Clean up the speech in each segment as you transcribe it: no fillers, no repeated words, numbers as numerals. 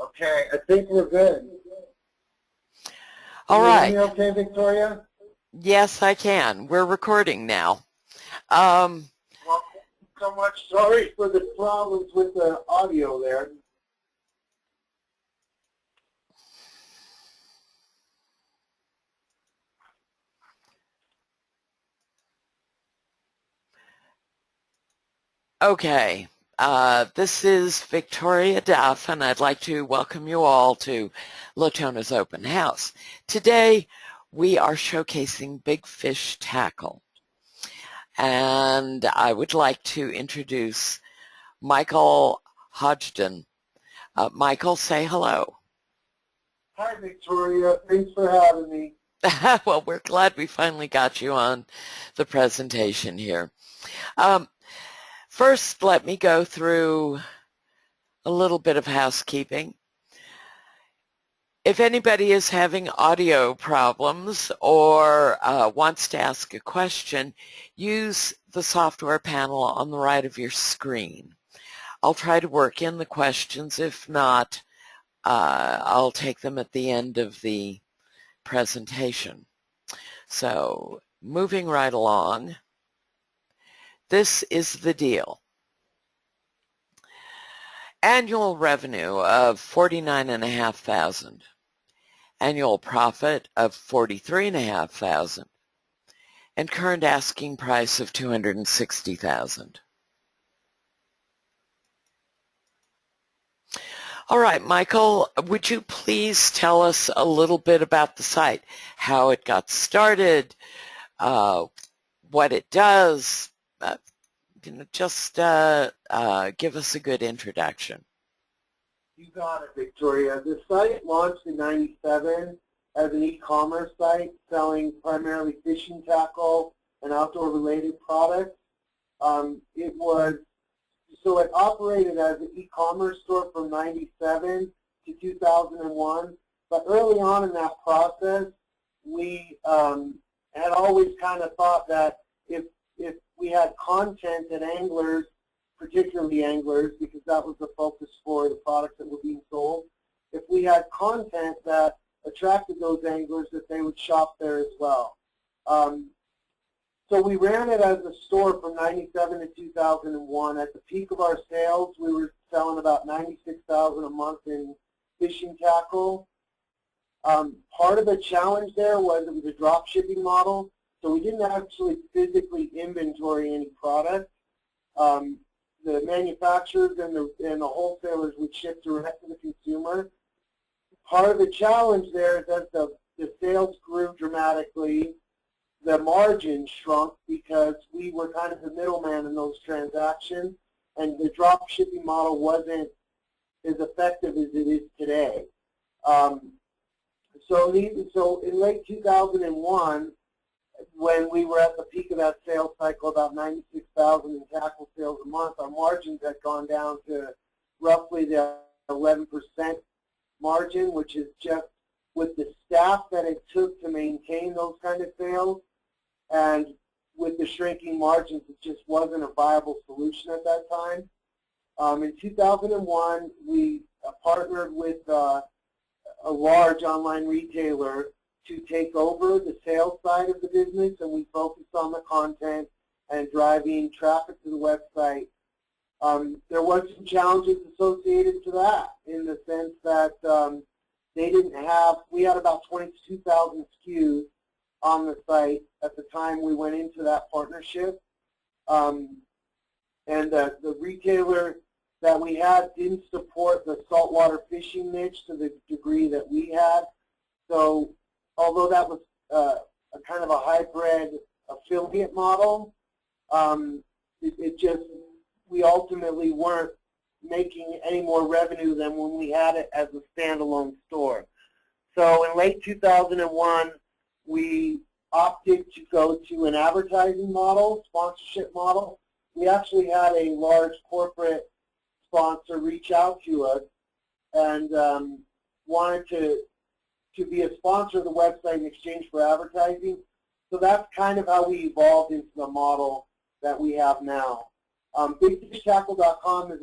Okay, I think we're good. All right. Can you hear me okay, Victoria? Yes, I can. We're recording now. Well, thank you so much. Sorry for the problems with the audio there. Okay. This is Victoria Duff, and I'd like to welcome you all to Latona's Open House. Today, we are showcasing big fish tackle. And I would like to introduce Michael Hodgson. Michael, say hello. Hi, Victoria. Thanks for having me. Well, we're glad we finally got you on the presentation here. First, let me go through a little bit of housekeeping. If anybody is having audio problems or wants to ask a question, use the software panel on the right of your screen. I'll try to work in the questions. If not, I'll take them at the end of the presentation. So, moving right along, this is the deal. Annual revenue of $49,500, annual profit of $43,500, and current asking price of $260,000. All right, Michael, would you please tell us a little bit about the site, how it got started, what it does, just give us a good introduction. You got it, Victoria. The site launched in '97 as an e-commerce site selling primarily fishing tackle and outdoor-related products. It operated as an e-commerce store from '97 to 2001. But early on in that process, we had always kind of thought that if we had content that anglers, particularly anglers, because that was the focus for the products that were being sold, if we had content that attracted those anglers, that they would shop there as well. So we ran it as a store from '97 to 2001. At the peak of our sales, we were selling about $96,000 a month in fishing tackle. Part of the challenge there was it was a drop shipping model, so we didn't actually physically inventory any product. The manufacturers and the wholesalers would ship direct to the consumer. Part of the challenge there is that the sales grew dramatically. The margin shrunk because we were kind of the middleman in those transactions, and the drop shipping model wasn't as effective as it is today. So in late 2001, when we were at the peak of that sales cycle, about $96,000 in tackle sales a month, our margins had gone down to roughly the 11% margin, which is just with the staff that it took to maintain those kind of sales, and with the shrinking margins, it just wasn't a viable solution at that time. In 2001, we partnered with a large online retailer to take over the sales side of the business, and we focused on the content and driving traffic to the website. There were some challenges associated to that, in the sense that we had about 22,000 SKUs on the site at the time we went into that partnership. And the retailer that we had didn't support the saltwater fishing niche to the degree that we had. So although that was a kind of a hybrid affiliate model, we ultimately weren't making any more revenue than when we had it as a standalone store. So in late 2001, we opted to go to an advertising model, sponsorship model. We actually had a large corporate sponsor reach out to us and wanted to be a sponsor of the website in exchange for advertising. So that's kind of how we evolved into the model that we have now. BigFishTackle.com is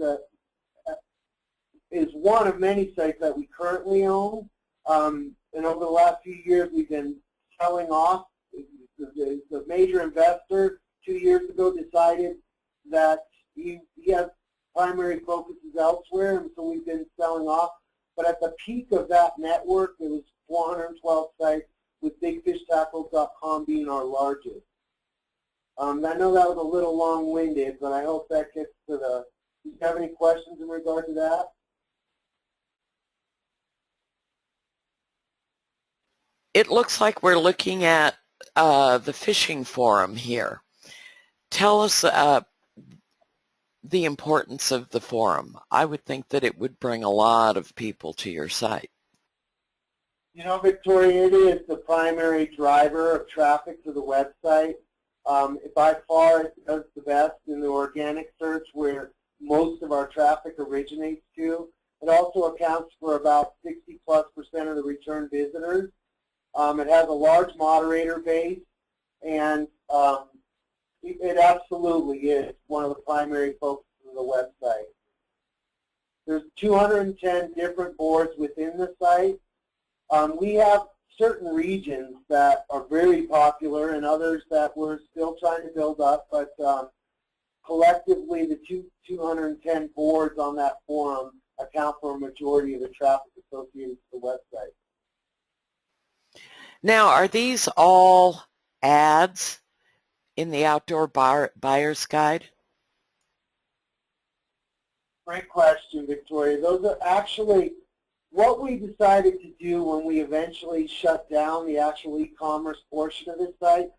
is one of many sites that we currently own. And over the last few years, we've been selling off. The major investor 2 years ago decided that he has primary focuses elsewhere, and so we've been selling off. But at the peak of that network, it was 412 sites, with bigfishtackles.com being our largest. I know that was a little long-winded, but I hope that gets to the. Do you have any questions in regard to that? It looks like we're looking at the fishing forum here. Tell us the importance of the forum. I would think that it would bring a lot of people to your site. You know, Victoria, it is the primary driver of traffic to the website. By far, it does the best in the organic search, where most of our traffic originates to. It also accounts for about 60+% of the return visitors. It has a large moderator base, and it absolutely is one of the primary focuses of the website. There's 210 different boards within the site. We have certain regions that are very popular and others that we're still trying to build up, but collectively the 210 boards on that forum account for a majority of the traffic associated with the website. Now, are these all ads in the Outdoor Buyer's Guide? Great question, Victoria. Those are actually what we decided to do when we eventually shut down the actual e-commerce portion of the site.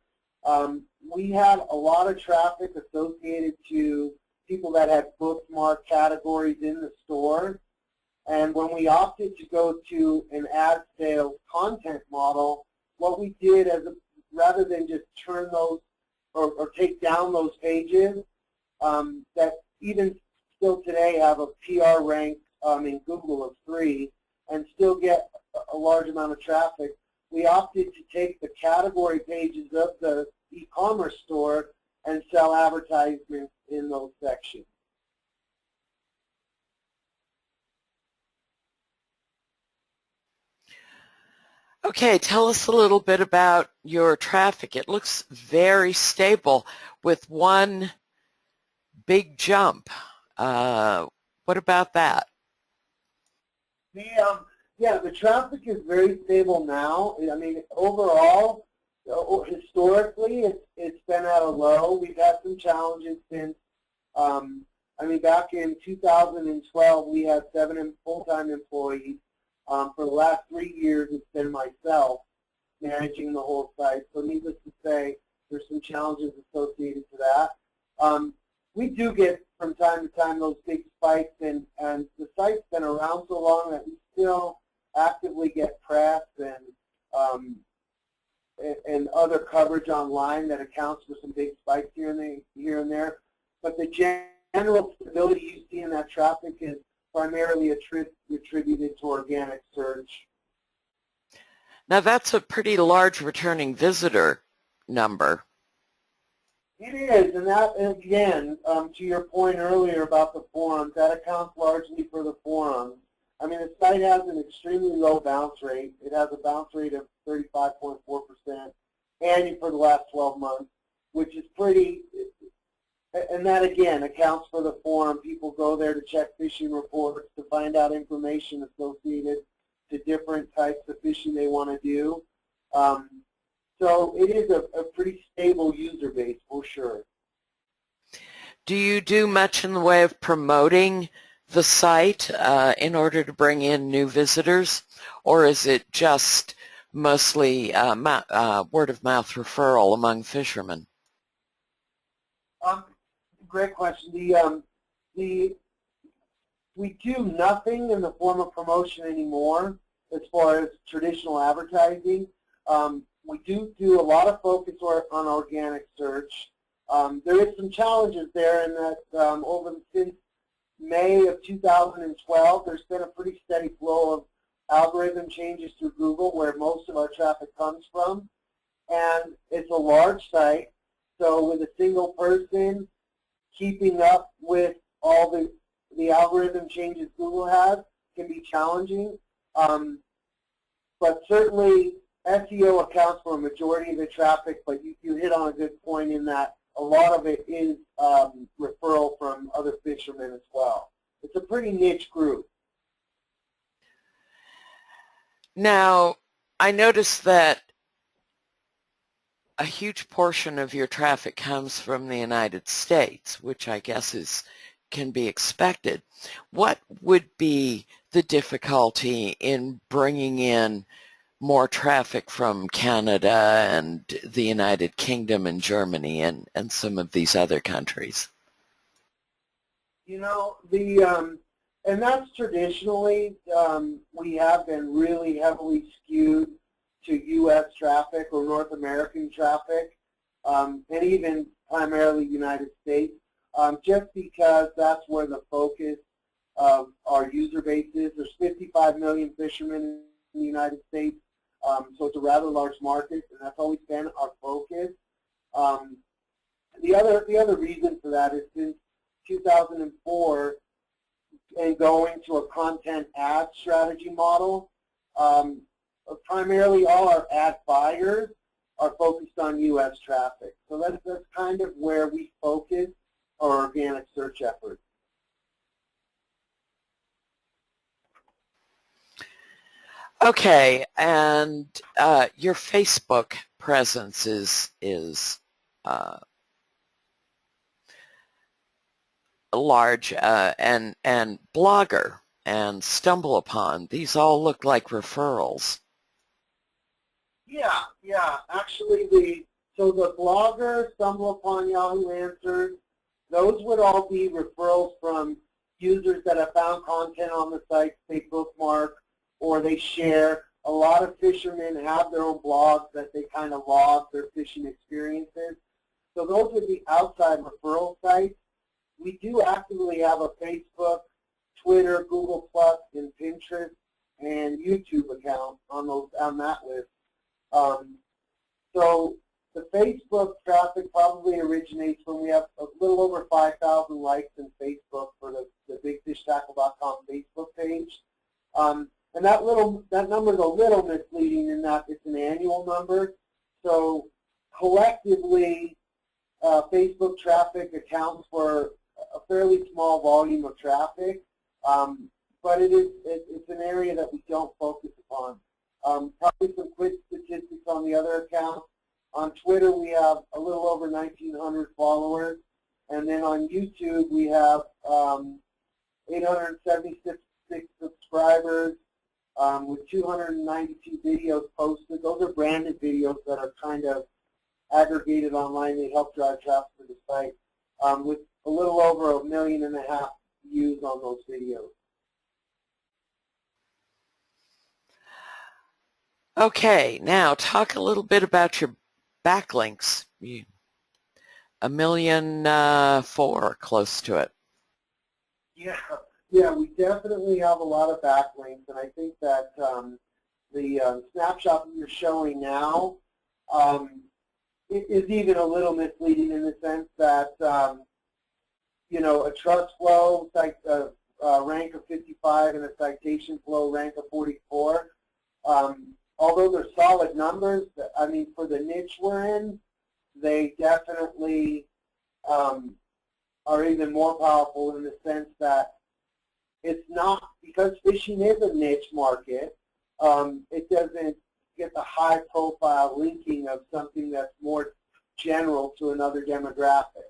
We had a lot of traffic associated to people that had bookmark categories in the store. And when we opted to go to an ad sales content model, what we did, rather than just turn those or take down those pages that even still today have a PR rank in Google of 3 and still get a large amount of traffic, we opted to take the category pages of the e-commerce store and sell advertisements in those sections. Okay, tell us a little bit about your traffic. It looks very stable with one big jump. What about that? Yeah, the traffic is very stable now. I mean, overall, historically, it's been at a low. We've had some challenges since, I mean, back in 2012, we had 7 full-time employees. For the last 3 years, it's been myself managing the whole site. So needless to say, there's some challenges associated to that. We do get, from time to time, those big spikes, and the site's been around so long that we still actively get press and other coverage online that accounts for some big spikes here and there. But the general stability you see in that traffic is primarily attributed to organic search. Now that's a pretty large returning visitor number. It is, and that, again, to your point earlier about the forums, that accounts largely for the forums. I mean, the site has an extremely low bounce rate. It has a bounce rate of 35.4% annually for the last 12 months, which is pretty, and that, again, accounts for the forum. People go there to check fishing reports, to find out information associated to different types of fishing they want to do. So it is a pretty stable user base for sure. Do you do much in the way of promoting the site in order to bring in new visitors, or is it just mostly word-of-mouth referral among fishermen? Great question. We do nothing in the form of promotion anymore as far as traditional advertising. We do a lot of focus on organic search. There is some challenges there in that since May of 2012, there's been a pretty steady flow of algorithm changes through Google where most of our traffic comes from. And it's a large site, so with a single person keeping up with all the the algorithm changes Google has can be challenging, but certainly SEO accounts for a majority of the traffic, but you hit on a good point in that a lot of it is referral from other fishermen as well. It's a pretty niche group. Now, I noticed that a huge portion of your traffic comes from the United States, which I guess can be expected. What would be the difficulty in bringing in more traffic from Canada and the United Kingdom and Germany and some of these other countries? You know, and that's traditionally, we have been really heavily skewed to U.S. traffic or North American traffic, and even primarily United States, just because that's where the focus of our user base is. There's 55 million fishermen in the United States, so it's a rather large market, and that's always been our focus. The other reason for that is since 2004 and going to a content ad strategy model, primarily all our ad buyers are focused on U.S. traffic. So that's kind of where we focus our organic search efforts. Okay, and your Facebook presence is large, and Blogger and StumbleUpon. These all look like referrals. Yeah. Actually, so the Blogger, StumbleUpon, Yahoo Answers, those would all be referrals from users that have found content on the site, they bookmark, or they share. A lot of fishermen have their own blogs that they kind of log their fishing experiences. So those would be outside referral sites. We do actively have a Facebook, Twitter, Google+, and Pinterest, and YouTube account on that list. So the Facebook traffic probably originates when we have a little over 5,000 likes in Facebook for the BigFishTackle.com Facebook page. And that number is a little misleading in that it's an annual number. So collectively, Facebook traffic accounts for a fairly small volume of traffic, but it's an area that we don't focus upon. Probably some quick statistics on the other accounts. On Twitter, we have a little over 1,900 followers, and then on YouTube, we have 876 subscribers with 292 videos posted. Those are branded videos that are kind of aggregated online. They help drive traffic to the site, with a little over 1.5 million views on those videos. Okay, now talk a little bit about your backlinks. 1.4 million, close to it. Yeah, we definitely have a lot of backlinks, and I think that the snapshot that you're showing now is even a little misleading in the sense that you know, a trust flow rank of 55 and a citation flow rank of 44. Although they're solid numbers, I mean, for the niche we're in, they definitely are even more powerful in the sense that it's not, because fishing is a niche market, it doesn't get the high profile linking of something that's more general to another demographic.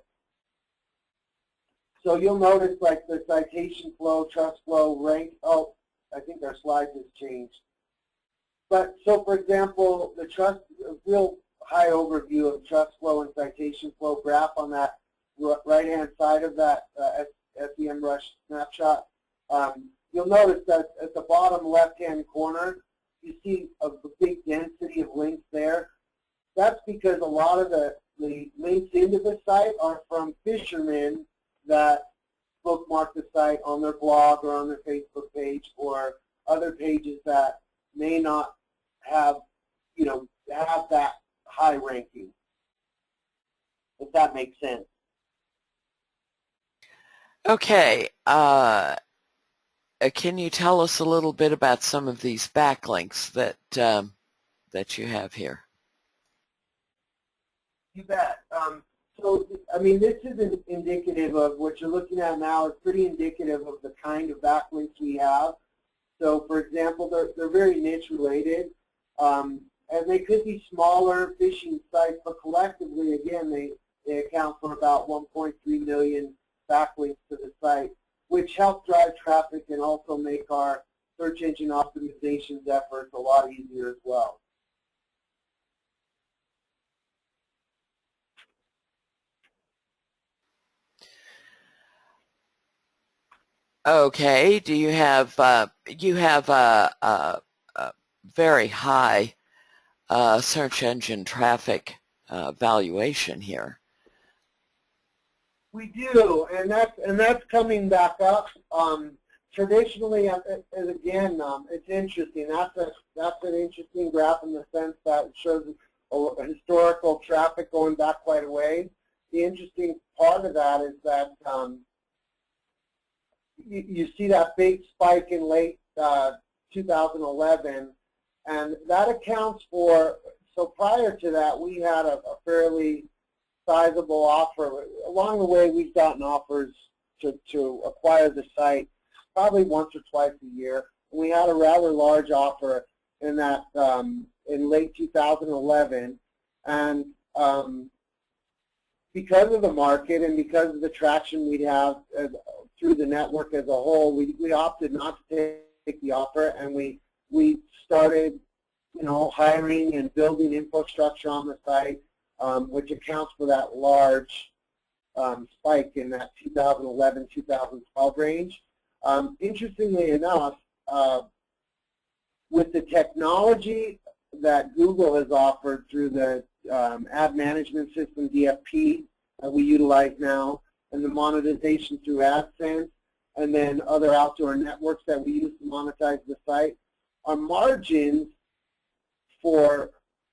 So you'll notice like the citation flow, trust flow, rank, oh, I think our slide has changed. But so for example, the trust, a real high overview of trust flow and citation flow graph on that right-hand side of that SEMrush snapshot, you'll notice that at the bottom left-hand corner, you see a big density of links there. That's because a lot of the links into the site are from fishermen that bookmark the site on their blog or on their Facebook page or other pages that may not have, you know, have that high ranking, if that makes sense. Okay. Can you tell us a little bit about some of these backlinks that you have here? You bet. So, I mean, this is indicative of what you're looking at now. Is pretty indicative of the kind of backlinks we have. So, for example, they're very niche related, and they could be smaller phishing sites, but collectively, again, they account for about 1.3 million backlinks to the site, which help drive traffic and also make our search engine optimizations efforts a lot easier as well. Okay. Do you have a very high search engine traffic valuation here? We do, and that's coming back up. Traditionally, again, it's interesting. That's an interesting graph in the sense that it shows a historical traffic going back quite a way. The interesting part of that is that you see that big spike in late 2011, and that accounts for. So prior to that, we had a fairly sizable offer. Along the way, we've gotten offers to acquire the site probably once or twice a year. We had a rather large offer in that in late 2011, and because of the market and because of the traction we'd have through the network as a whole, we opted not to take the offer, and we started, hiring and building infrastructure on the site, which accounts for that large spike in that 2011-2012 range. Interestingly enough, with the technology that Google has offered through the ad management system, DFP, that we utilize now, and the monetization through AdSense, and then other outdoor networks that we use to monetize the site, our margins for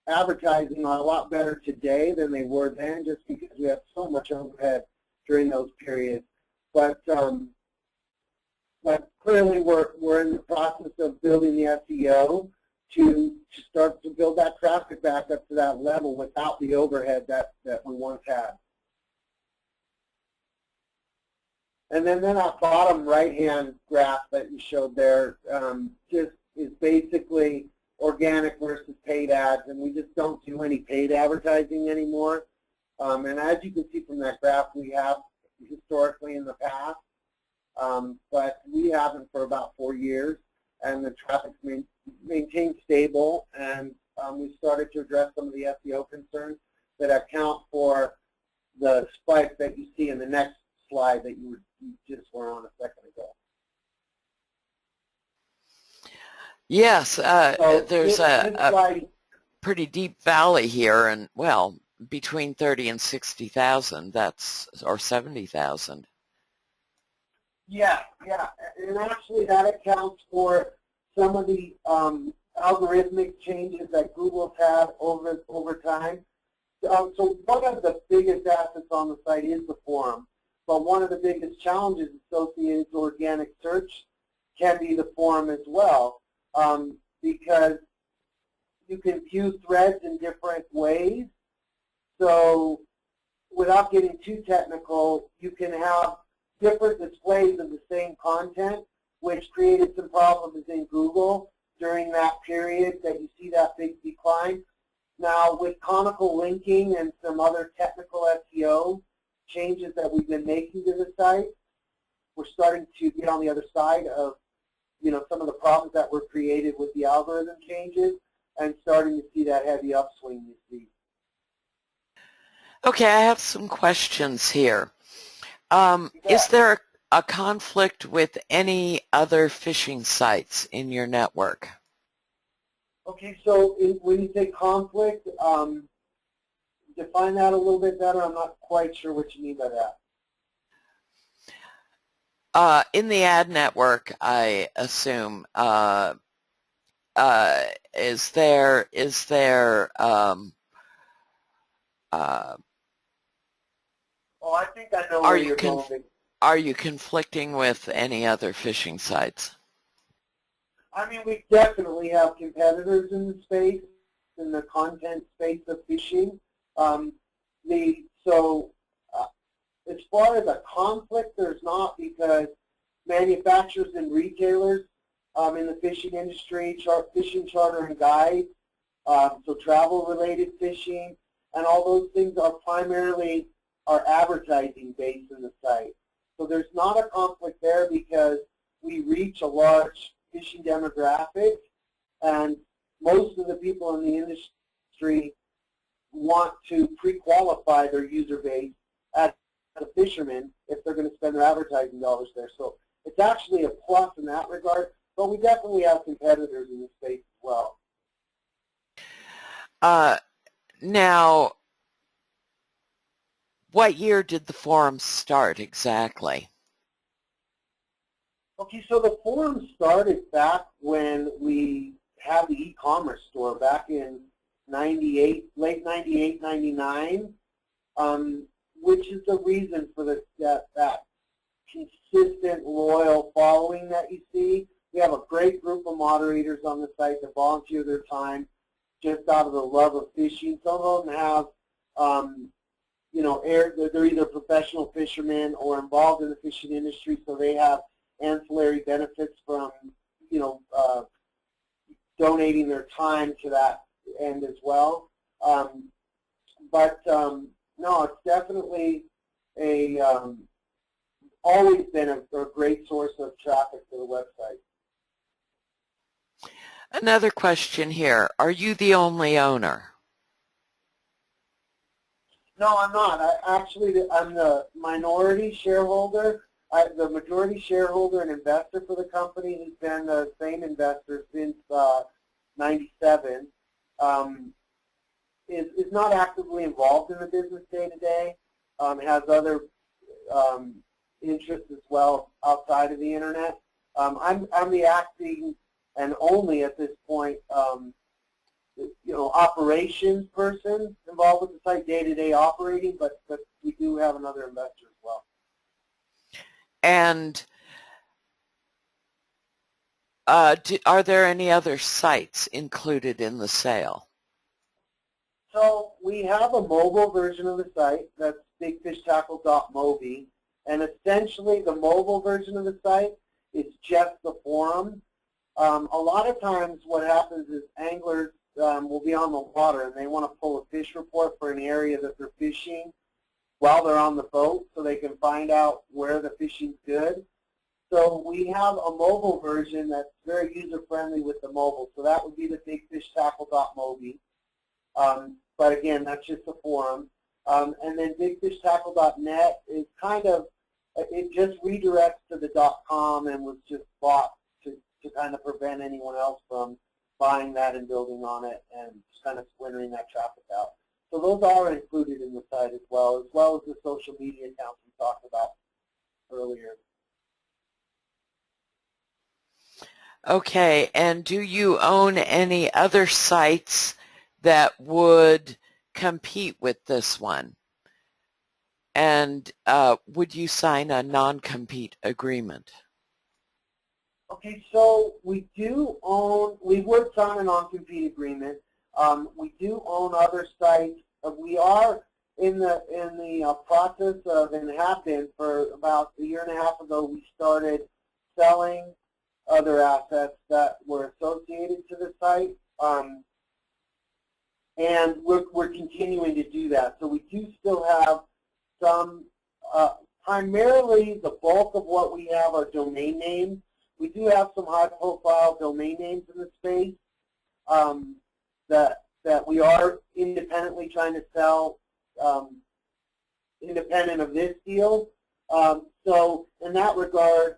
advertising are a lot better today than they were then, just because we have so much overhead during those periods. But clearly we're in the process of building the SEO to start to build that traffic back up to that level without the overhead that we once had. And then that bottom right-hand graph that you showed there just is basically organic versus paid ads, and we just don't do any paid advertising anymore. And as you can see from that graph, we have historically in the past, but we haven't for about 4 years, and the traffic's maintained stable, and we started to address some of the SEO concerns that account for the spike that you see in the next slide that you just were on a second ago. Yes, So there's a pretty deep valley here, and well, between 30 and 60,000. Or 70,000. Yeah, and actually that accounts for some of the algorithmic changes that Google's had over time. So one of the biggest assets on the site is the forum, but one of the biggest challenges associated with organic search can be the forum as well, because you can view threads in different ways. So without getting too technical, you can have different displays of the same content, which created some problems in Google during that period that you see that big decline. Now, with conical linking and some other technical SEO changes that we've been making to the site, we're starting to get on the other side of, some of the problems that were created with the algorithm changes, and starting to see that heavy upswing you see. Okay, I have some questions here. Is there a conflict with any other phishing sites in your network? Okay, so when you say conflict, define that a little bit better. I'm not quite sure what you mean by that. In the ad network, I assume, is there Oh, I think I know where you're going. are you conflicting with any other fishing sites? I mean, we definitely have competitors in the space, in the content space of fishing. So as far as a conflict, there's not, because manufacturers and retailers in the fishing industry, fishing charter and guides, so travel-related fishing, and all those things are primarily our advertising base in the site. So there's not a conflict there because we reach a large fishing demographic, and most of the people in the industry want to pre-qualify their user base as a fisherman if they're going to spend their advertising dollars there. So it's actually a plus in that regard, but we definitely have competitors in the space as well. Now, what year did the forum start exactly? Okay, so the forum started back when we had the e-commerce store back in 98, late 98, 99, which is the reason for that consistent, loyal following that you see. We have a great group of moderators on the site that volunteer their time just out of the love of fishing. Some of them have, you know, they're either professional fishermen or involved in the fishing industry, so they have ancillary benefits from, you know, donating their time to that end as well. No, it's definitely always been a great source of traffic to the website. Another question here. Are you the only owner? No, I'm not. I'm the minority shareholder. The majority shareholder and investor for the company has been the same investor since 97. Is not actively involved in the business day to day. Has other interests as well outside of the internet. I'm the acting and only at this point, you know, operations person involved with the site day-to-day operating, but we do have another investor as well. And are there any other sites included in the sale? So we have a mobile version of the site that's bigfishtackle.mobi, and essentially the mobile version of the site is just the forum. A lot of times what happens is anglers will be on the water and they want to pull a fish report for an area that they're fishing while they're on the boat so they can find out where the fishing's good. So we have a mobile version that's very user-friendly with the mobile. So that would be the bigfishtackle.mobi. But again, that's just a forum. And then bigfishtackle.net is kind of, it just redirects to the .com and was just bought to kind of prevent anyone else from buying that and building on it and just kind of splintering that traffic out. So those are included in the site as well as the social media accounts we talked about earlier. Okay, and do you own any other sites that would compete with this one? And would you sign a non-compete agreement? Okay, so we would sign a non-compete agreement. We do own other sites. We are in the process of, and have been for about a year and a half ago, we started selling other assets that were associated to the site. And we're continuing to do that. So we do still have some, primarily the bulk of what we have are domain names. We do have some high-profile domain names in the space that we are independently trying to sell, independent of this deal. So in that regard,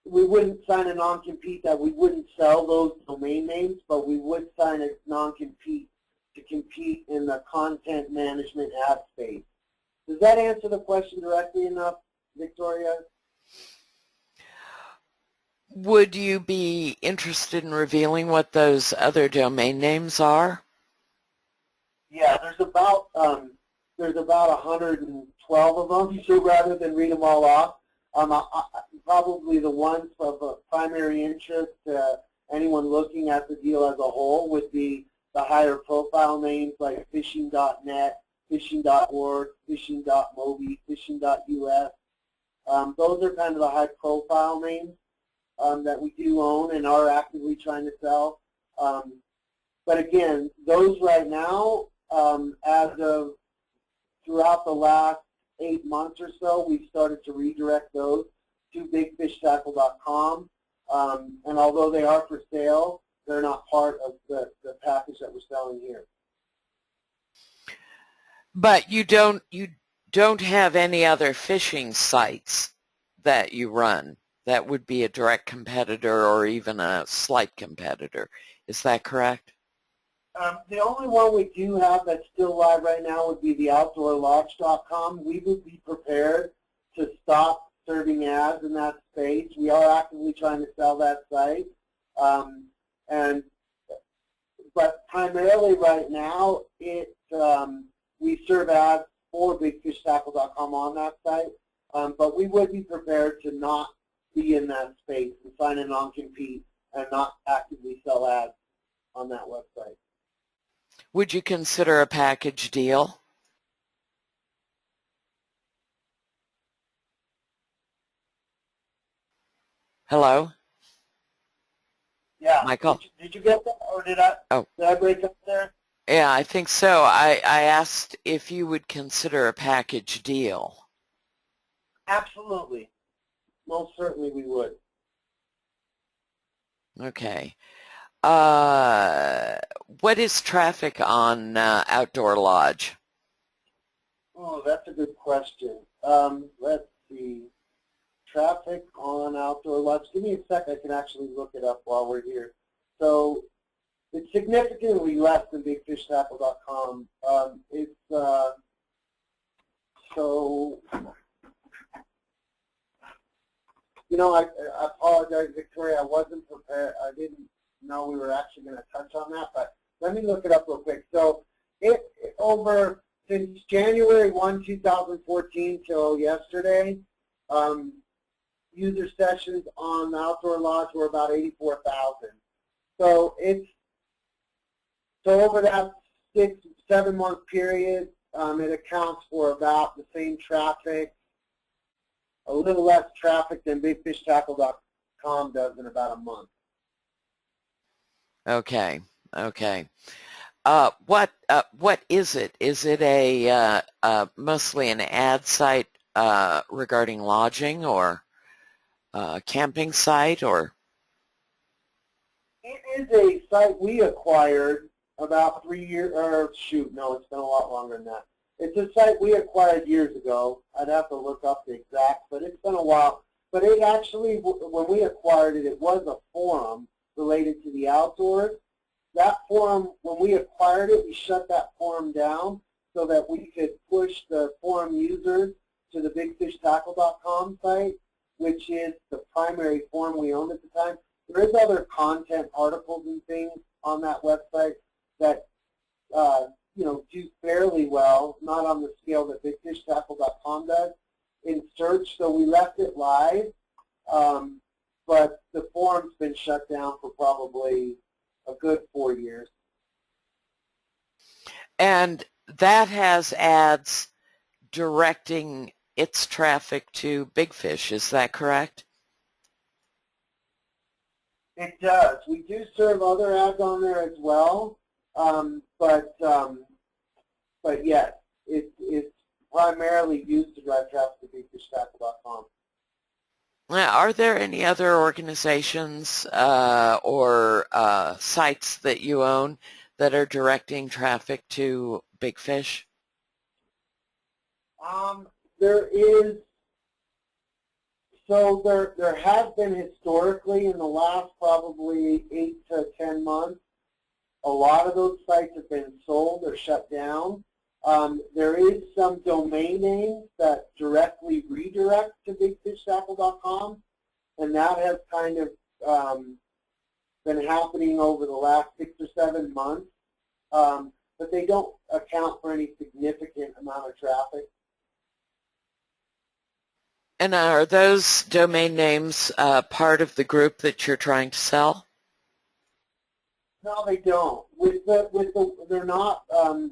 we wouldn't sign a non-compete that we wouldn't sell those domain names, but we would sign a non-compete to compete in the content management ad space. Does that answer the question directly enough, Victoria? Would you be interested in revealing what those other domain names are? Yeah, there's about there's about 112 of them, so rather than read them all off, probably the ones of primary interest to anyone looking at the deal as a whole would be the higher profile names like phishing.net, phishing.org, phishing.mobi, phishing.us. Those are kind of the high profile names that we do own and are actively trying to sell. But again, those right now, as of throughout the last 8 months or so, we've started to redirect those to bigfishtackle.com. And although they are for sale, they're not part of the package that we're selling here. But you don't have any other phishing sites that you run that would be a direct competitor or even a slight competitor. Is that correct? The only one we do have that's still live right now would be the outdoorlodge.com. We would be prepared to stop serving ads in that space. We are actively trying to sell that site. But primarily right now, we serve ads for bigfishtackle.com on that site. But we would be prepared to not be in that space and sign a non-compete and not actively sell ads on that website. Would you consider a package deal? Hello? Yeah. Michael? Did you get that, or did I break up there? Yeah, I think so. I asked if you would consider a package deal. Absolutely. Most certainly we would. Okay. What is traffic on Outdoor Lodge? Oh, that's a good question. Let's see. Traffic on Outdoor Lodge. Give me a sec. I can actually look it up while we're here. So it's significantly less than bigfishtackle.com. So, you know, I apologize, Victoria. I wasn't prepared. I didn't know we were actually going to touch on that, but let me look it up real quick. So since January 1, 2014 till yesterday, user sessions on the Outdoor Lodge were about 84,000. So over that 6-7 month period, it accounts for about the same traffic, a little less traffic than bigfishtackle.com does in about a month. Okay. Okay. What is it? Is it a mostly an ad site regarding lodging or a camping site, or? It is a site we acquired about 3 years, or shoot, no, it's been a lot longer than that. It's a site we acquired years ago. I'd have to look up the exact, but it's been a while. But it actually, when we acquired it, it was a forum related to the outdoors. That forum, when we acquired it, we shut that forum down so that we could push the forum users to the bigfishtackle.com site, which is the primary forum we owned at the time. There is other content, articles and things on that website that do fairly well, not on the scale that bigfishtackle.com does in search. So we left it live, but the forum's been shut down for probably a good 4 years. And that has ads directing its traffic to Big Fish, is that correct? It does. We do serve other ads on there as well, but yes, it's primarily used to drive traffic to bigfishtackle.com. Are there any other organizations or sites that you own that are directing traffic to Big Fish? There is. So there has been historically in the last probably 8 to 10 months, a lot of those sites have been sold or shut down. There is some domain names that directly redirect to bigfishtackle.com, and that has kind of been happening over the last 6 or 7 months. but they don't account for any significant amount of traffic. And are those domain names part of the group that you're trying to sell? No, they don't. They're not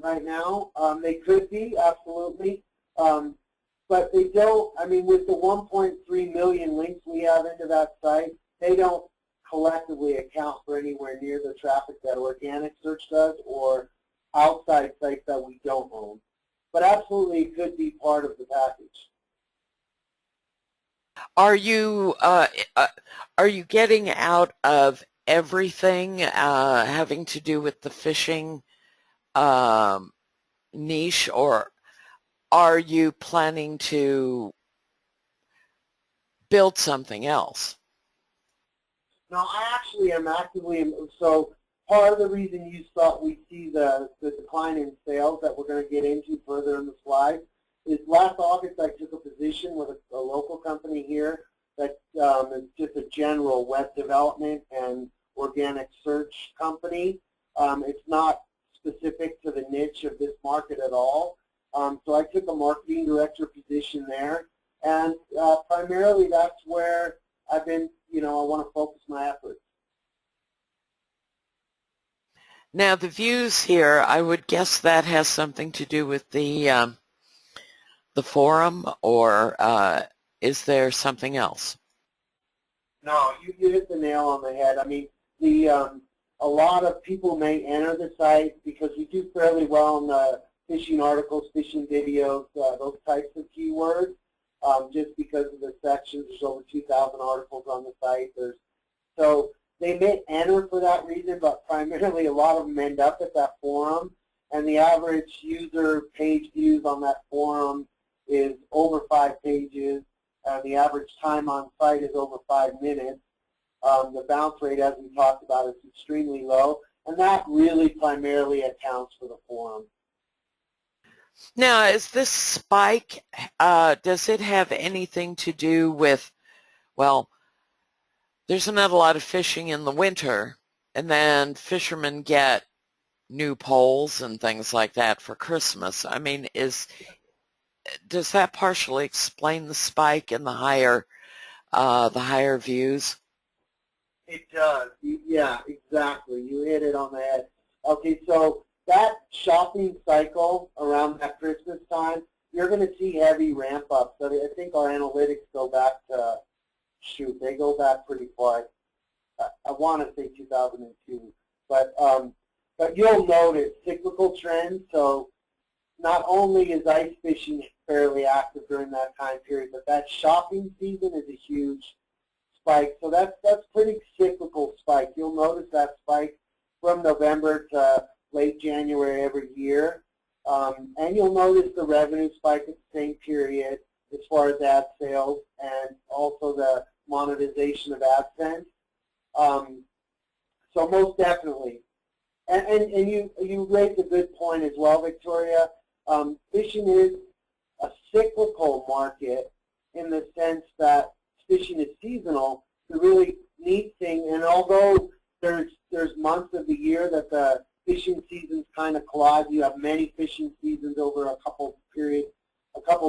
right now. They could be, absolutely. But they don't, I mean, with the 1.3 million links we have into that site, they don't collectively account for anywhere near the traffic that organic search does or outside sites that we don't own. But absolutely, it could be part of the package. Are you getting out of everything having to do with the fishing niche, or are you planning to build something else? No, I actually am actively, so part of the reason we see the decline in sales that we're going to get into further in the slide is last August I took a position with a local company here that is just a general web development and organic search company. It's not specific to the niche of this market at all. So I took a marketing director position there, and primarily that's where I've been, I want to focus my efforts. Now the views here, I would guess that has something to do with the forum, or is there something else? No, you hit the nail on the head. I mean, a lot of people may enter the site because we do fairly well in the fishing articles, fishing videos, those types of keywords. Just because of the sections, there's over 2,000 articles on the site. So they may enter for that reason, but primarily a lot of them end up at that forum, and the average user page views on that forum is over 5 pages. The average time on site is over 5 minutes. The bounce rate, as we talked about, is extremely low, and that really primarily accounts for the forum. Now, is this spike, does it have anything to do with, well, there's not a lot of fishing in the winter, and then fishermen get new poles and things like that for Christmas. I mean, does that partially explain the spike in the higher views? It does. Yeah, exactly. You hit it on the head. Okay, so that shopping cycle around that Christmas time, you're going to see heavy ramp up. So I think our analytics go back to, they go back pretty far. I want to say 2002. But you'll notice cyclical trends. So not only is ice fishing fairly active during that time period, but that shopping season is a huge spike. So that's pretty cyclical spike. You'll notice that spike from November to late January every year. And you'll notice the revenue spike at the same period as far as ad sales and also the monetization of AdSense. So most definitely. And you raised a good point as well, Victoria. Fishing is a cyclical market in the sense that fishing is seasonal. The really neat thing, and although there's months of the year that the fishing seasons kind of collide, you have many fishing seasons over a couple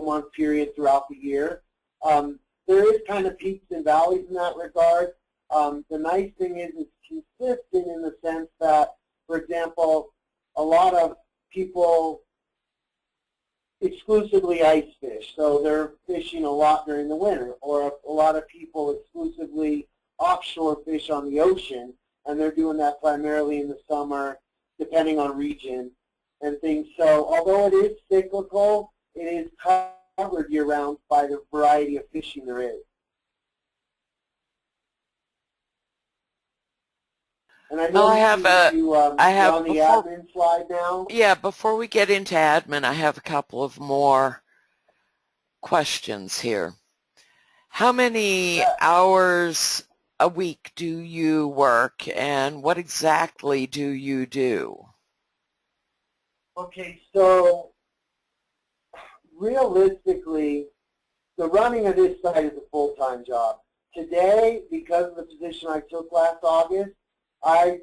month period throughout the year. There is kind of peaks and valleys in that regard. The nice thing is it's consistent in the sense that, for example, a lot of people exclusively ice fish, so they're fishing a lot during the winter, or a lot of people exclusively offshore fish on the ocean, and they're doing that primarily in the summer, depending on region and things. So although it is cyclical, it is covered year-round by the variety of fishing there is. And I know you're on the admin slide now. Yeah, before we get into admin, I have a couple of more questions here. How many hours a week do you work, and what exactly do you do? Okay, so realistically, the running of this site is a full-time job. Today, because of the position I took last August, I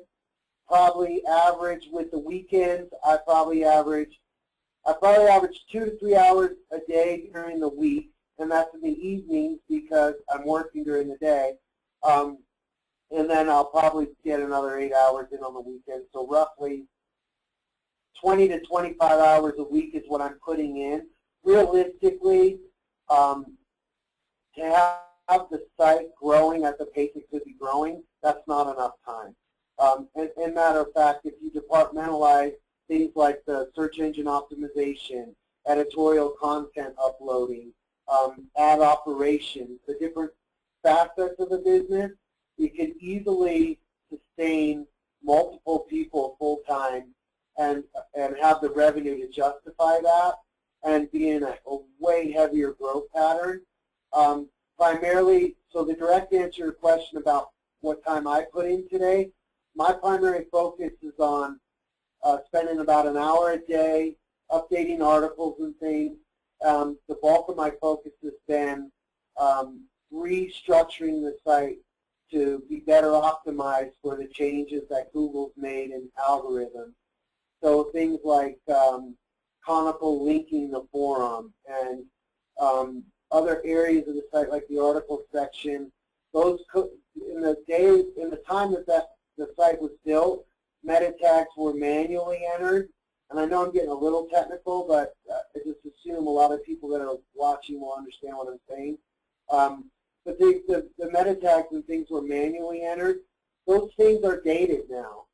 probably average with the weekends. I probably average 2 to 3 hours a day during the week, and that's in the evenings because I'm working during the day. And then I'll probably get another 8 hours in on the weekend. So roughly 20 to 25 hours a week is what I'm putting in. Realistically, to have the site growing at the pace it could be growing, that's not enough time. And matter of fact, if you departmentalize things like the search engine optimization, editorial content uploading, ad operations, the different facets of the business, you can easily sustain multiple people full-time and have the revenue to justify that and be in a way heavier growth pattern. Primarily, so the direct answer to your question about what time I put in today, my primary focus is on spending about an hour a day updating articles and things. The bulk of my focus has been restructuring the site to be better optimized for the changes that Google's made in algorithms. So things like conical linking the forum and other areas of the site like the article section. Those in the time that the site was built, meta tags were manually entered. And I know I'm getting a little technical, but I just assume a lot of people that are watching will understand what I'm saying. But the meta tags and things were manually entered. Those things are dated now.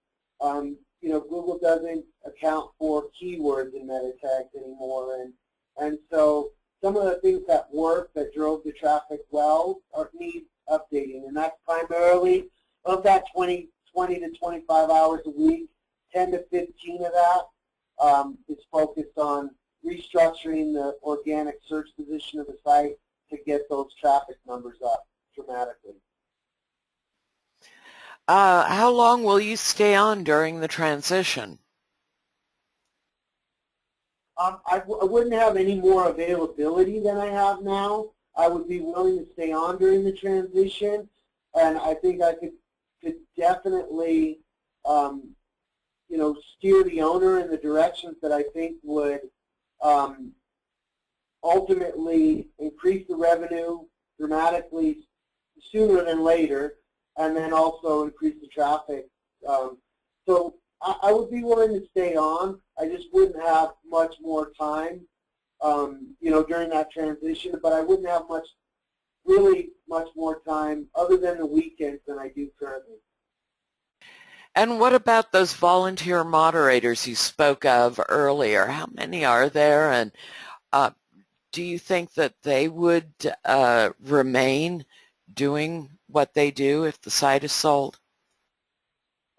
You know, Google doesn't account for keywords in meta tags anymore, and so some of the things that work that drove the traffic well need updating, and that's primarily of that 20 to 25 hours a week. 10 to 15 of that is focused on restructuring the organic search position of the site to get those traffic numbers up dramatically. How long will you stay on during the transition? I wouldn't have any more availability than I have now. I would be willing to stay on during the transition, and I think I could definitely, you know, steer the owner in the directions that I think would ultimately increase the revenue dramatically sooner than later, and then also increase the traffic. So I would be willing to stay on. I just wouldn't have much more time, you know, during that transition. But I wouldn't have really much more time other than the weekends than I do currently. And what about those volunteer moderators you spoke of earlier? How many are there, and do you think that they would remain doing what they do if the site is sold?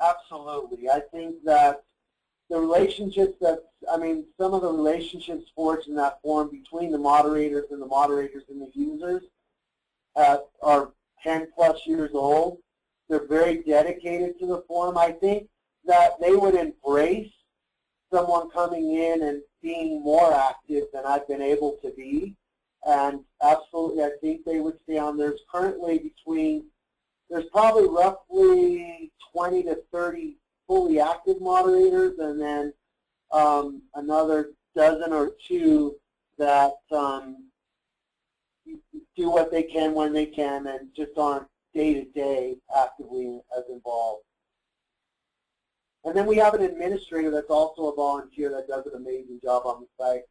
Absolutely. I think that the relationships some of the relationships forged in that forum between the moderators and the users are 10 plus years old. They're very dedicated to the forum. I think that they would embrace someone coming in and being more active than I've been able to be. And absolutely, I think they would stay on. There's probably roughly 20 to 30 fully active moderators, and then another dozen or two that do what they can when they can and just aren't day-to-day actively as involved. And then we have an administrator that's also a volunteer that does an amazing job on the site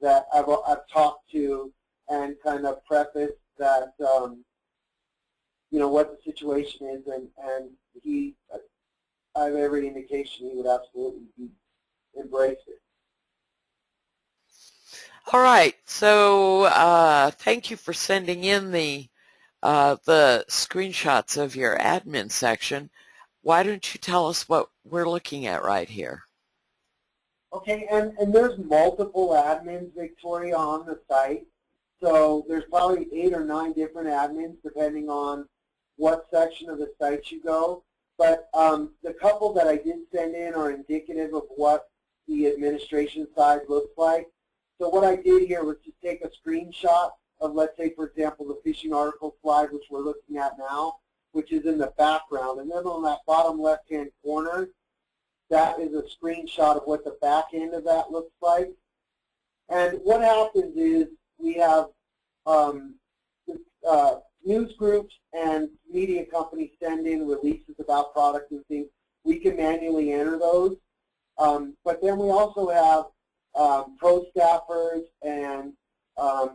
that I've talked to and kind of prefaced that, you know, what the situation is, and I have every indication he would absolutely embrace it. All right, so thank you for sending in the screenshots of your admin section. Why don't you tell us what we're looking at right here? Okay, and there's multiple admins, Victoria, on the site. So there's probably 8 or 9 different admins depending on what section of the site you go. But the couple that I did send in are indicative of what the administration side looks like. So what I did here was just take a screenshot of, let's say, for example, the fishing article slide, which we're looking at now, which is in the background. And then on that bottom left-hand corner, that is a screenshot of what the back end of that looks like. And what happens is we have news groups and media companies send in releases about products and things. We can manually enter those. But then we also have pro staffers and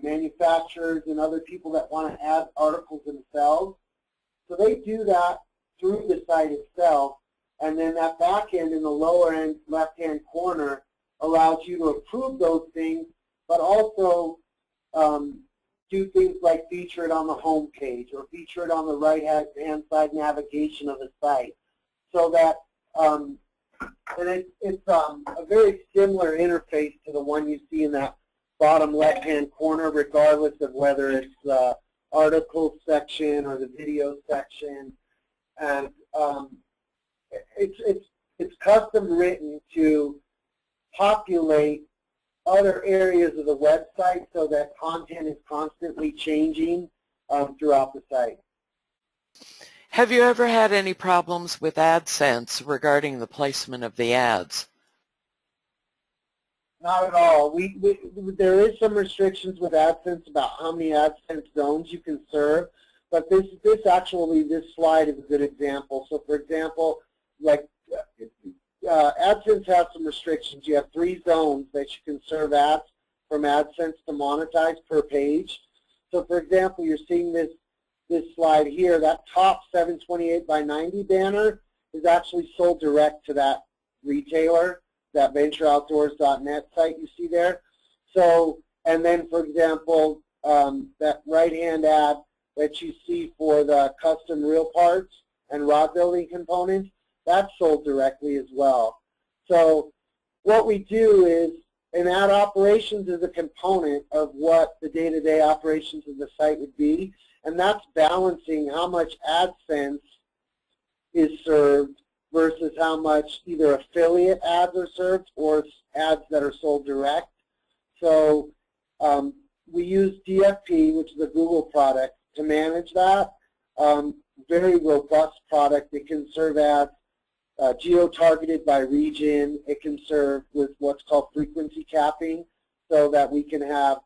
manufacturers and other people that want to add articles themselves. So they do that through the site itself, and then that back end in the lower end left-hand corner allows you to approve those things, but also do things like feature it on the home page or feature it on the right-hand side navigation of the site. So that, and it's a very similar interface to the one you see in that bottom left-hand corner, regardless of whether it's the article section or the video section. And it's custom written to populate other areas of the website so that content is constantly changing throughout the site. Have you ever had any problems with AdSense regarding the placement of the ads? Not at all. There is some restrictions with AdSense about how many AdSense zones you can serve, but this slide is a good example. So, for example, like AdSense has some restrictions. You have 3 zones that you can serve ads from AdSense to monetize per page. So, for example, you're seeing this slide here. That top 728 by 90 banner is actually sold direct to that retailer, that ventureoutdoors.net site you see there. So, and then, for example, that right-hand ad that you see for the custom reel parts and rod building components, that's sold directly as well. So what we do is, an ad operations is a component of what the day-to-day operations of the site would be, and that's balancing how much AdSense is served versus how much either affiliate ads are served or ads that are sold direct. So we use DFP, which is a Google product, to manage that. Very robust product. It can serve ads geo-targeted by region. It can serve with what's called frequency capping, so that we can have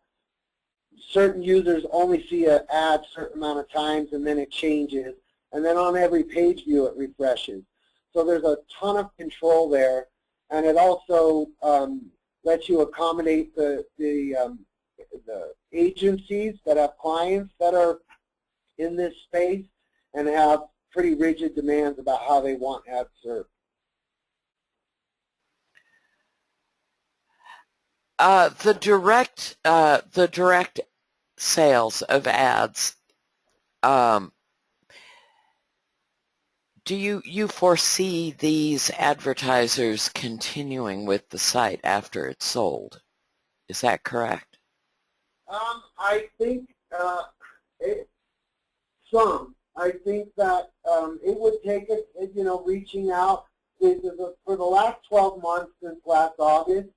certain users only see an ad a certain amount of times and then it changes. And then on every page view it refreshes. So there's a ton of control there, and it also lets you accommodate the agencies that have clients that are in this space and have pretty rigid demands about how they want ads served. The direct sales of ads. Do you foresee these advertisers continuing with the site after it's sold? Is that correct? I think some. I think that it would take us, reaching out. For the last 12 months since last August,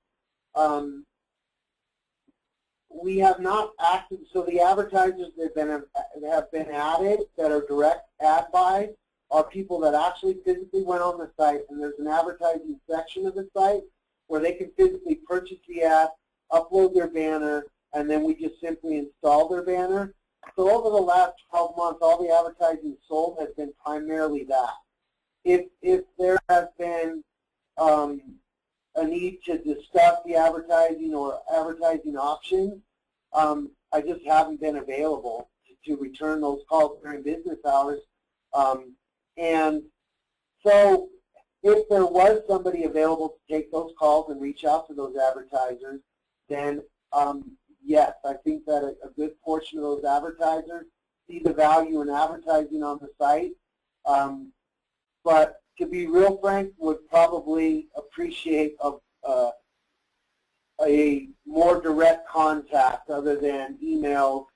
we have not acted. So the advertisers that have been added that are direct ad buys are people that actually physically went on the site, and there's an advertising section of the site where they can physically purchase the ad, upload their banner, and then we just simply install their banner. So over the last 12 months, all the advertising sold has been primarily that. If there has been a need to discuss the advertising or advertising options, I just haven't been available to return those calls during business hours. And so if there was somebody available to take those calls and reach out to those advertisers, then yes, I think that a good portion of those advertisers see the value in advertising on the site. But to be real frank, would probably appreciate a more direct contact other than emails,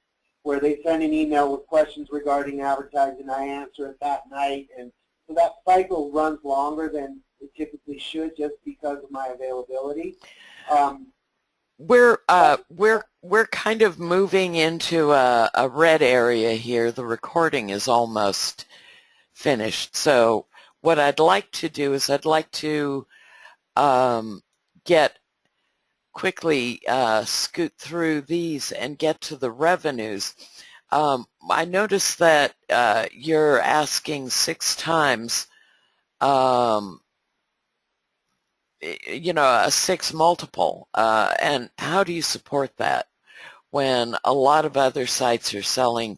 where they send an email with questions regarding advertising. I answer it that night, and so that cycle runs longer than it typically should, just because of my availability. We're kind of moving into a red area here. The recording is almost finished. So what I'd like to do is I'd like to get quickly scoot through these and get to the revenues. I noticed that you're asking 6 times, a 6 multiple. And how do you support that when a lot of other sites are selling,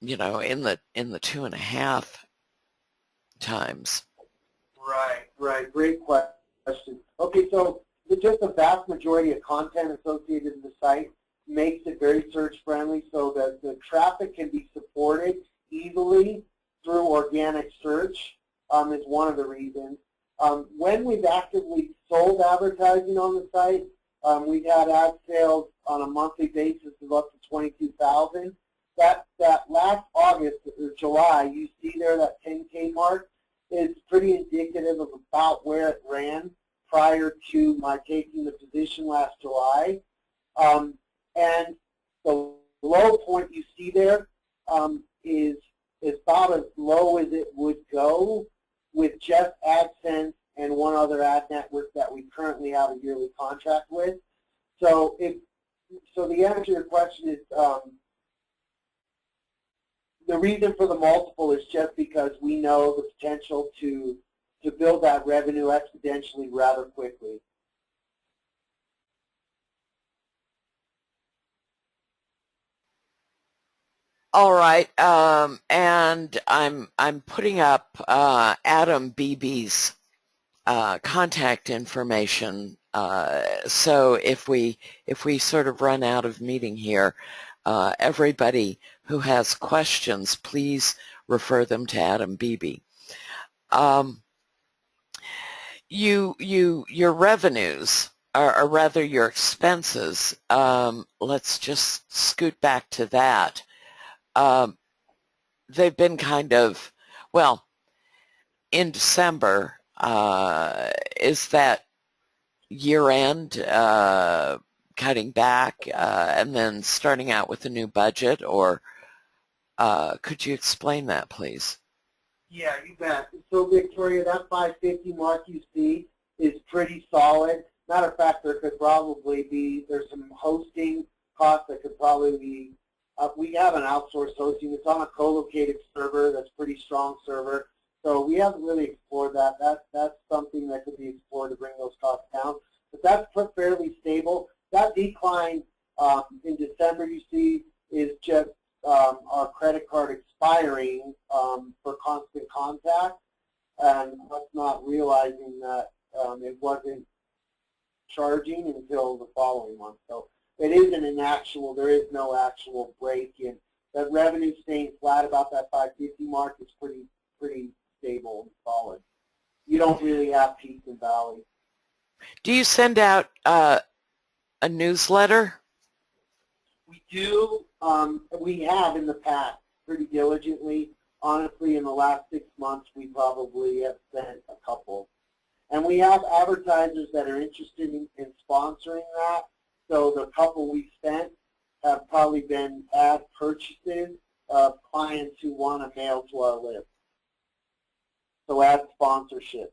in the 2.5 times? Right. Great question. Okay, so just the vast majority of content associated in the site makes it very search friendly so that the traffic can be supported easily through organic search is one of the reasons. When we've actively sold advertising on the site, we've had ad sales on a monthly basis of up to 22,000. That last August or July, you see there that 10K mark is pretty indicative of about where it ran prior to my taking the position last July. And the low point you see there is about as low as it would go with just AdSense and one other ad network that we currently have a yearly contract with. So the answer to your question is the reason for the multiple is just because we know the potential to build that revenue exponentially rather quickly. All right, and I'm putting up Adam Beebe's contact information. So if we sort of run out of meeting here, everybody who has questions, please refer them to Adam Beebe. Your revenues, or rather your expenses, let's just scoot back to that. They've been kind of, well, in December, is that year-end cutting back and then starting out with a new budget, or could you explain that, please? Yeah, you bet. So, Victoria, that 550 mark you see is pretty solid. Matter of fact, there could probably be, there's some hosting costs that could probably be, we have an outsourced hosting. It's on a co-located server that's a pretty strong server. So we haven't really explored that. That's something that could be explored to bring those costs down. But that's fairly stable. That decline in December, you see, is just our credit card expiring for Constant Contact, and us not realizing that it wasn't charging until the following month. So it isn't an actual, there is no actual break in. That revenue staying flat about that 550 mark is pretty stable and solid. You don't really have peaks and valleys. Do you send out a newsletter? We do. We have in the past pretty diligently. Honestly, in the last 6 months, we probably have sent a couple. And we have advertisers that are interested in sponsoring that. So the couple we sent have probably been ad purchases of clients who want to mail to our list. So ad sponsorships.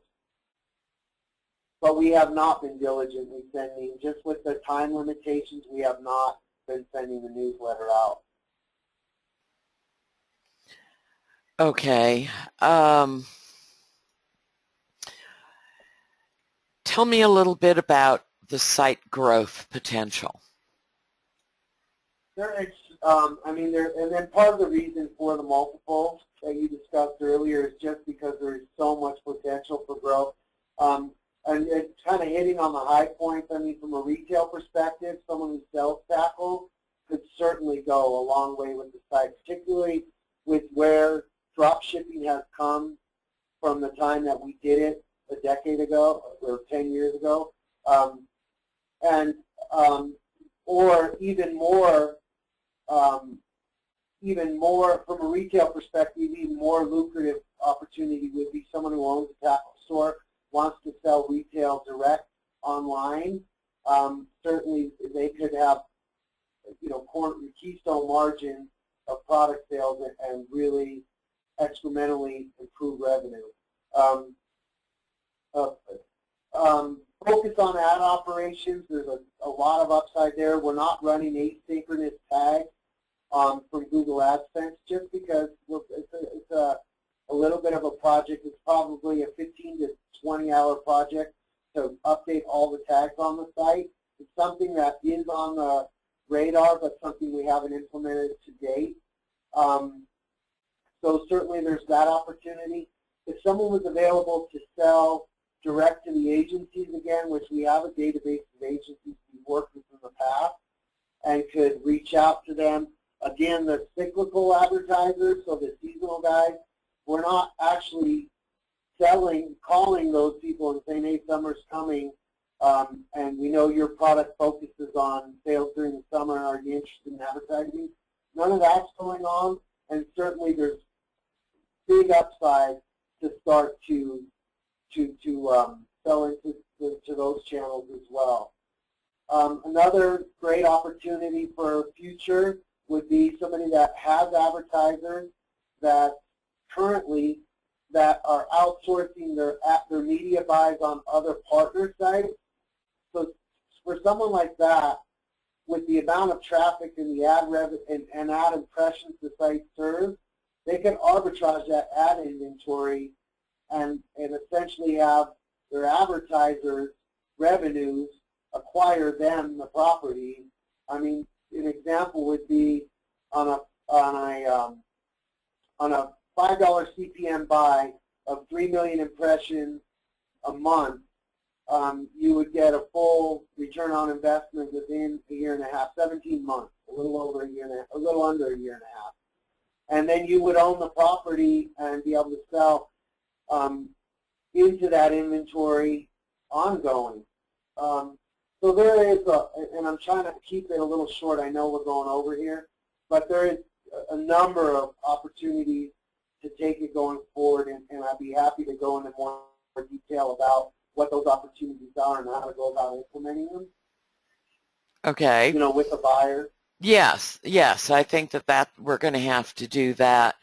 But we have not been diligently sending, just with the time limitations, we have not been sending the newsletter out. Okay. Tell me a little bit about the site growth potential. And then part of the reason for the multiple that you discussed earlier is just because there is so much potential for growth. And it's kind of hitting on the high points. I mean, from a retail perspective, someone who sells tackle could certainly go a long way with the site, particularly with where drop shipping has come from the time that we did it a decade ago or 10 years ago. Or even more from a retail perspective, even more lucrative opportunity would be someone who owns a tackle store, wants to sell retail direct online. Certainly they could have, keystone margin of product sales and really excrementally improve revenue. focus on ad operations. There's a lot of upside there. We're not running asynchronous tags from Google AdSense just because it's a little bit of a project. It's probably a 15 to 20-hour project to update all the tags on the site. It's something that is on the radar, but something we haven't implemented to date. So certainly there's that opportunity. If someone was available to sell direct to the agencies again, which we have a database of agencies we've worked with in the past, and could reach out to them. Again, the cyclical advertisers, so the seasonal guys, we're not actually calling those people and saying, hey, summer's coming, and we know your product focuses on sales during the summer. Are you interested in advertising? None of that's going on, and certainly there's big upside to start to sell into those channels as well. Another great opportunity for future would be somebody that has advertisers that currently that are outsourcing their media buys on other partner sites. So for someone like that, with the amount of traffic and the ad and ad impressions the site serves, they can arbitrage that ad inventory and essentially have their advertisers' revenues acquire them the property. I mean, an example would be on a $5 CPM buy of 3 million impressions a month, you would get a full return on investment within a year and a half, 17 months, a little under a year and a half. And then you would own the property and be able to sell into that inventory ongoing. So there is and I'm trying to keep it a little short. I know we're going over here, but there is a number of opportunities to take it going forward, and I'd be happy to go into more detail about what those opportunities are and how to go about implementing them. Okay. You know, with the buyer. Yes, yes. I think that we're going to have to do that.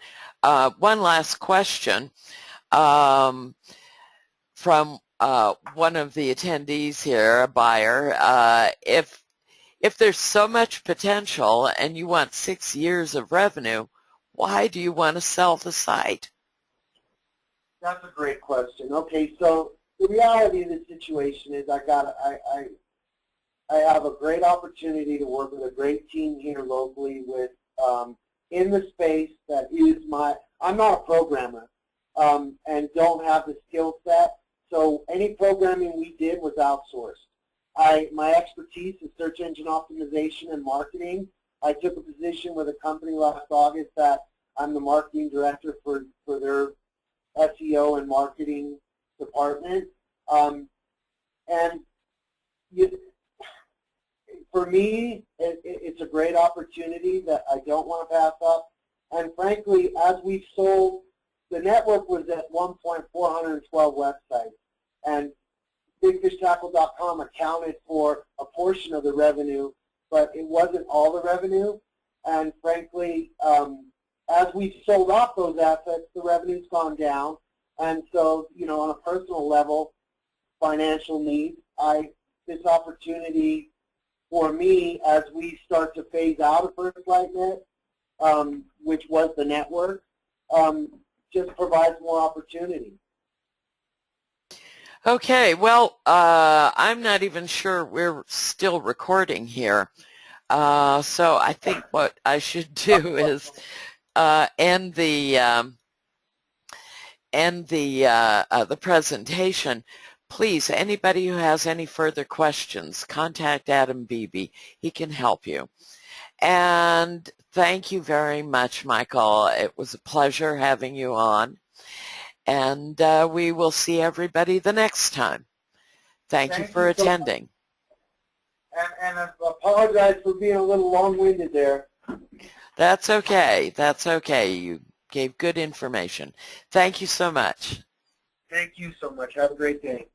One last question from one of the attendees here, a buyer. If there's so much potential and you want 6 years of revenue, why do you want to sell the site? That's a great question. Okay, so the reality of the situation is I have a great opportunity to work with a great team here locally with in the space that is I'm not a programmer and don't have the skill set. So any programming we did was outsourced. My expertise is search engine optimization and marketing. I took a position with a company last August that I'm the marketing director for their SEO and marketing department. For me, it's a great opportunity that I don't want to pass up. And frankly, as we've sold, the network was at one point 412 websites, and BigFishTackle.com accounted for a portion of the revenue, but it wasn't all the revenue. And frankly, as we've sold off those assets, the revenue's gone down. And so, you know, on a personal level, financial needs, this opportunity for me as we start to phase out of First LightNet, which was the network, just provides more opportunity. Okay, well, I'm not even sure we're still recording here. So I think what I should do is end the presentation. Please, anybody who has any further questions, contact Adam Beebe. He can help you. And thank you very much, Michael. It was a pleasure having you on. And we will see everybody the next time. Thank you for attending. And I apologize for being a little long-winded there. That's okay. That's okay. You gave good information. Thank you so much. Thank you so much. Have a great day.